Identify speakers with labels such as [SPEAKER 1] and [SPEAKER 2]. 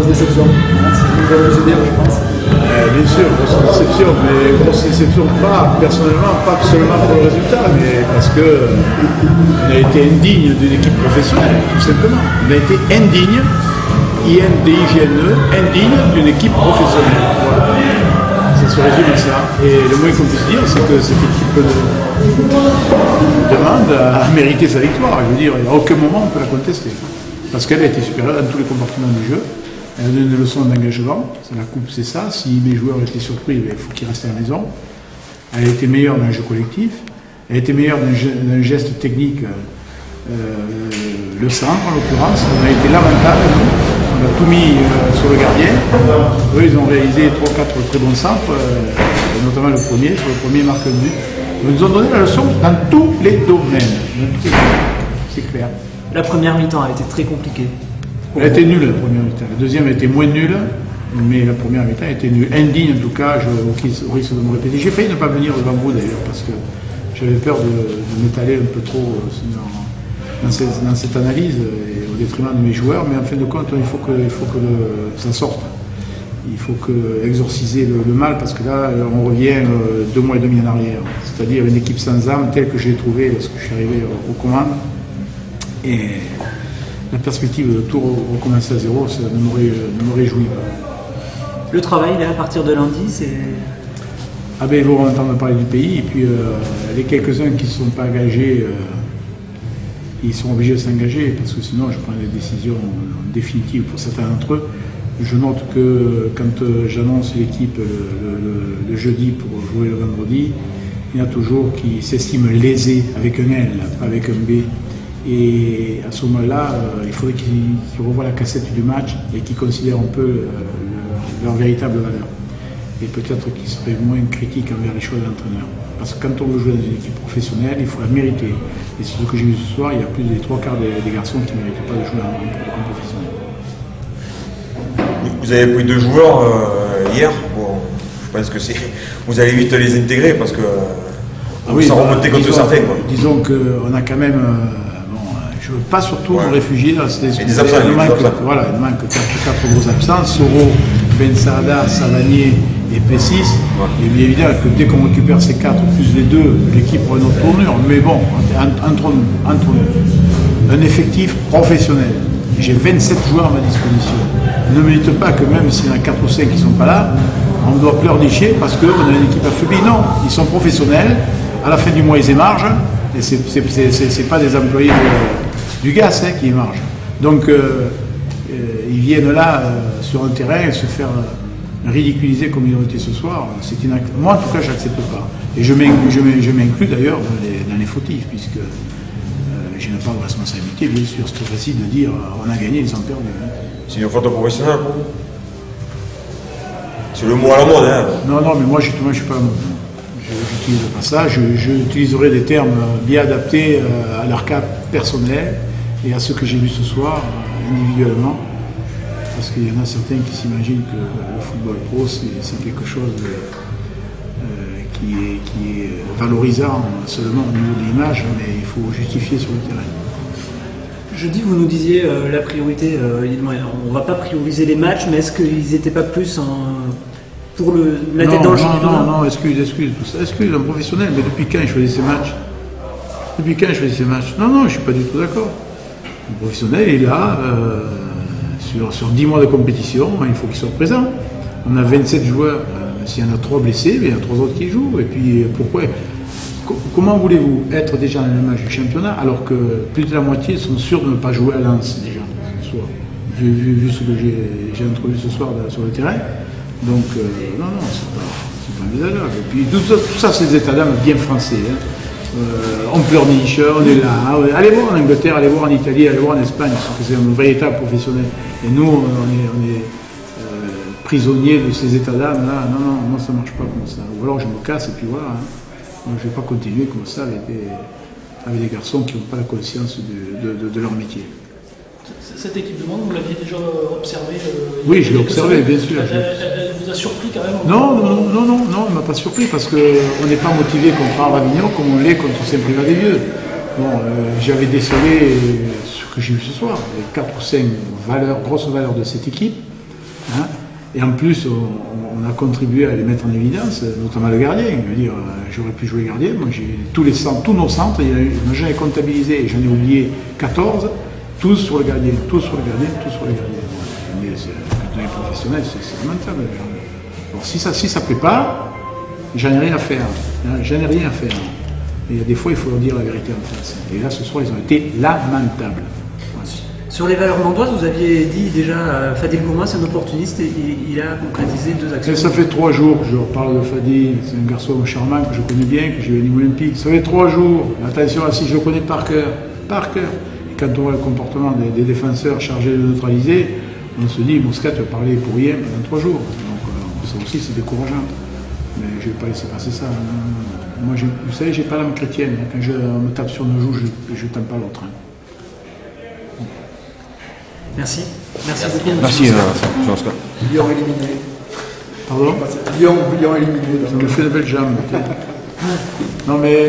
[SPEAKER 1] déception. Ça nous aider, je pense.
[SPEAKER 2] Bien sûr, grosse déception, mais grosse déception pas personnellement, pas seulement pour le résultat, mais parce qu'on a été indigne d'une équipe professionnelle, tout simplement. On a été indigne, INDIGNE, indigne d'une équipe professionnelle. Voilà. Ça se résume à ça. Et le moins qu'on puisse dire, c'est que cette équipe demande à mériter sa victoire. Je veux dire, à aucun moment on peut la contester. Parce qu'elle a été supérieure dans tous les comportements du jeu. Elle a donné des leçons d'engagement. La coupe, c'est ça. Si mes joueurs étaient surpris, il faut qu'ils restent à la maison. Elle a été meilleure dans le jeu collectif. Elle a été meilleure dans un geste technique, le centre en l'occurrence. On a été lamentable, nous. On a tout mis sur le gardien. Eux, ils ont réalisé 3-4 très bons centres, notamment le premier. Sur le premier, marque un but. Ils nous ont donné la leçon dans tous les domaines. C'est clair.
[SPEAKER 1] La première mi-temps a été très compliquée.
[SPEAKER 2] Elle a été nulle la première mi-temps. La deuxième a été moins nulle, mais la première mi-temps a été nulle. Indigne en tout cas, au risque de me répéter. J'ai failli ne pas venir devant vous d'ailleurs, parce que j'avais peur de m'étaler un peu trop dans cette analyse, et au détriment de mes joueurs, mais en fin de compte, il faut que ça sorte. Il faut exorciser le mal, parce que là, on revient 2 mois et demi en arrière. C'est-à-dire une équipe sans âme, telle que je l'ai trouvée lorsque je suis arrivé aux commandes. Et la perspective de tout recommencer à zéro, ça ne me réjouit pas.
[SPEAKER 1] Le travail, là, à partir de lundi, c'est...
[SPEAKER 2] Ah ben, ils vont entendre parler du pays, et puis les quelques-uns qui ne sont pas engagés, ils sont obligés de s'engager, parce que sinon je prends des décisions définitives pour certains d'entre eux. Je note que quand j'annonce l'équipe le jeudi pour jouer le vendredi, il y en a toujours qui s'estiment lésés avec un L, pas avec un B. Et à ce moment-là, il faudrait qu'ils revoient la cassette du match et qu'ils considèrent un peu leur véritable valeur. Et peut-être qu'ils seraient moins critiques envers les choix de l'entraîneur. Parce que quand on veut jouer dans une équipe professionnelle, il faut la mériter. Et c'est ce que j'ai vu ce soir, il y a plus des 3/4 des garçons qui ne méritent pas de jouer en professionnel.
[SPEAKER 3] Vous avez pris 2 joueurs hier. Bon, je pense que vous allez vite les intégrer parce que ça remontait contre certains.
[SPEAKER 2] Disons qu'on a quand même... je ne veux pas surtout me réfugier dans cette espèce
[SPEAKER 3] des absents.
[SPEAKER 2] Voilà, il manque 4 gros absents. Soro, Ben Saada, Savanier et P6. Il est bien évident que dès qu'on récupère ces 4 plus les 2, l'équipe aura une autre tournure. Mais bon, entre nous, un effectif professionnel. J'ai 27 joueurs à ma disposition. Ne me dites pas que même s'il y en a 4 ou 5 qui ne sont pas là, on doit pleurer des chiens parce qu'on a une équipe affaiblie. Non, ils sont professionnels. À la fin du mois, ils émargent. Et ce n'est pas des employés du gaz qui émargent. Donc, ils viennent là sur un terrain se faire ridiculiser comme ils ont été ce soir. Moi, en tout cas, je n'accepte pas. Et je m'inclus d'ailleurs dans les fautifs, puisque j'ai une part de responsabilité, bien sûr. C'est trop facile de dire on a gagné, ils ont perdu.
[SPEAKER 3] C'est une faute professionnelle pour vous? C'est le mot à la mode, hein?
[SPEAKER 2] Non, mais moi, justement, je ne suis pas à la mode. Je n'utilise pas ça. J'utiliserai des termes bien adaptés à leur cas personnel et à ce que j'ai vu ce soir, individuellement. Parce qu'il y en a certains qui s'imaginent que le football pro, c'est quelque chose qui est valorisant seulement au niveau de l'image, mais il faut justifier sur le terrain.
[SPEAKER 1] Jeudi, vous nous disiez la priorité, on ne va pas prioriser les matchs, mais est-ce qu'ils n'étaient pas plus pour la tête dans le championnat?
[SPEAKER 2] Non, excuse, un professionnel, mais depuis quand je faisais ces matchs? Non, je ne suis pas du tout d'accord. Le professionnel est là, sur 10 mois de compétition, il faut qu'il soit présent. On a 27 joueurs, s'il y en a 3 blessés, il y en a 3 autres qui jouent. Et puis pourquoi? Comment voulez-vous être déjà dans le match du championnat alors que plus de la moitié sont sûrs de ne pas jouer à Lens déjà ce soir, vu ce que j'ai introduit ce soir sur le terrain. Donc non, c'est pas envisageable. Et puis tout ça c'est des états d'âme bien français. On pleurniche, on est là. Allez voir en Angleterre, allez voir en Italie, allez voir en Espagne, c'est un véritable professionnel. Et nous, on est prisonniers de ces états d'âme là. Non, moi ça marche pas comme ça. Ou alors je me casse et puis voilà. Moi, je ne vais pas continuer comme ça avec des garçons qui n'ont pas la conscience de leur métier.
[SPEAKER 4] Cette équipe de monde, vous l'aviez déjà observée?
[SPEAKER 2] Oui, je l'ai observée, bien sûr.
[SPEAKER 4] Elle vous a surpris quand même?
[SPEAKER 2] Non, elle ne m'a pas surpris parce qu'on n'est pas motivé contre Avignon comme on l'est contre Saint-Privat-des-Vieux. Bon, j'avais décelé ce que j'ai vu ce soir, les 4 ou 5 grosses valeurs de cette équipe. Hein. Et en plus, on a contribué à les mettre en évidence, notamment le gardien. Je veux dire, j'aurais pu jouer gardien. Moi, j'ai tous nos centres, j'en ai comptabilisé, j'en ai oublié 14, tous sur le gardien, tous sur le gardien, tous sur le gardien. Mais dans les professionnels, c'est lamentable. Bon, si ça ne plaît pas, j'en ai rien à faire. Hein, j'en ai rien à faire. Et il y a des fois, il faut leur dire la vérité en face. Et là, ce soir, ils ont été lamentables. Voilà.
[SPEAKER 1] Sur les valeurs mandoises, vous aviez dit déjà, Fadil Gourma, c'est un opportuniste et il a concrétisé 2 actions.
[SPEAKER 2] Et ça fait 3 jours que je leur parle de Fadil. C'est un garçon charmant que je connais bien, que j'ai eu au niveau olympique. Ça fait 3 jours. Attention, là, si je le connais par cœur. Par cœur. Et quand on voit le comportement des défenseurs chargés de neutraliser, on se dit, Moscat va parler pour rien pendant 3 jours. Donc ça aussi, c'est décourageant. Mais je ne vais pas laisser passer ça. Moi, vous savez, j'ai pas l'âme chrétienne. Quand on me tape sur nos joues, je ne tape pas l'autre.
[SPEAKER 1] Merci. Merci beaucoup.
[SPEAKER 3] Merci, Jean-Oscar.
[SPEAKER 5] Lyon éliminé.
[SPEAKER 2] Pardon
[SPEAKER 5] Lyon éliminé.
[SPEAKER 2] Ça me fait de belles jambes. Non, mais